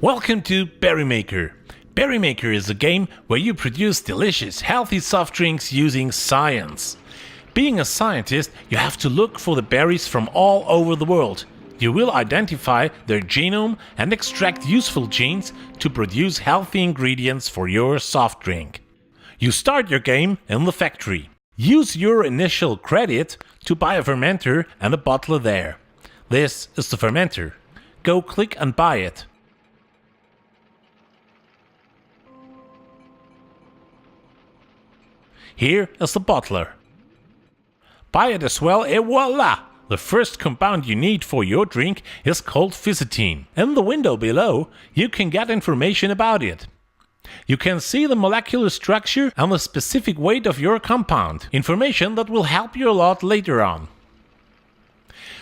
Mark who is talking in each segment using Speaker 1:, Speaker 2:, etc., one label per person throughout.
Speaker 1: Welcome to BerryMaker. BerryMaker is a game where you produce delicious, healthy soft drinks using science. Being a scientist, you have to look for the berries from all over the world. You will identify their genome and extract useful genes to produce healthy ingredients for your soft drink. You start your game in the factory. Use your initial credit to buy a fermenter and a bottler there. This is the fermenter. Go click and buy it. Here is the bottler. Buy it as well, et voila! The first compound you need for your drink is called fisetin. In the window below, you can get information about it. You can see the molecular structure and the specific weight of your compound, information that will help you a lot later on.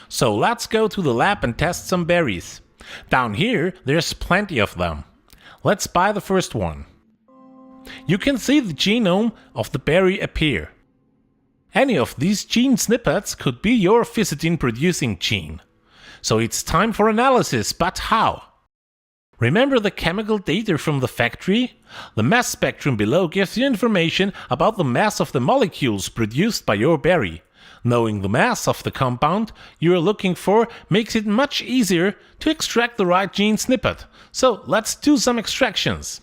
Speaker 1: So let's go to the lab and test some berries. Down here, there's plenty of them. Let's buy the first one. You can see the genome of the berry appear. Any of these gene snippets could be your fisetin producing gene. So it's time for analysis, but how? Remember the chemical data from the factory? The mass spectrum below gives you information about the mass of the molecules produced by your berry. Knowing the mass of the compound you are looking for makes it much easier to extract the right gene snippet. So let's do some extractions.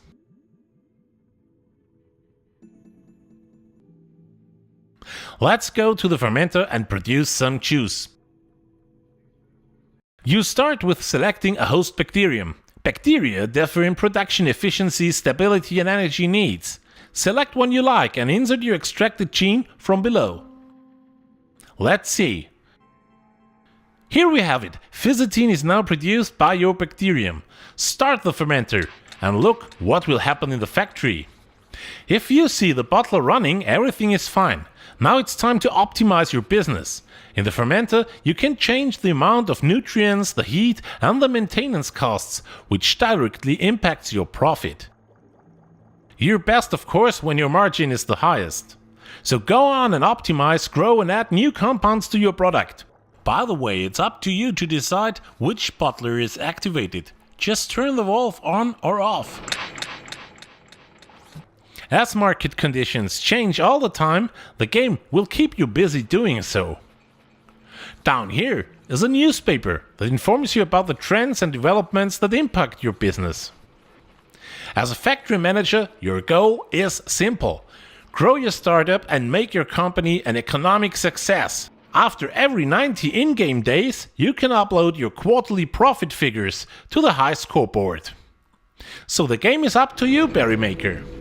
Speaker 1: Let's go to the fermenter and produce some juice. You start with selecting a host bacterium. Bacteria differ in production efficiency, stability and energy needs. Select one you like and insert your extracted gene from below. Let's see. Here we have it. Fisetin is now produced by your bacterium. Start the fermenter and look what will happen in the factory. If you see the bottler running, everything is fine. Now it's time to optimize your business. In the fermenter, you can change the amount of nutrients, the heat and the maintenance costs, which directly impacts your profit. You're best, of course, when your margin is the highest. So go on and optimize, grow and add new compounds to your product. By the way, it's up to you to decide which bottler is activated. Just turn the valve on or off. As market conditions change all the time, the game will keep you busy doing so. Down here is a newspaper that informs you about the trends and developments that impact your business. As a factory manager, your goal is simple. Grow your startup and make your company an economic success. After every 90 in-game days, you can upload your quarterly profit figures to the high scoreboard. So the game is up to you, BerryMaker.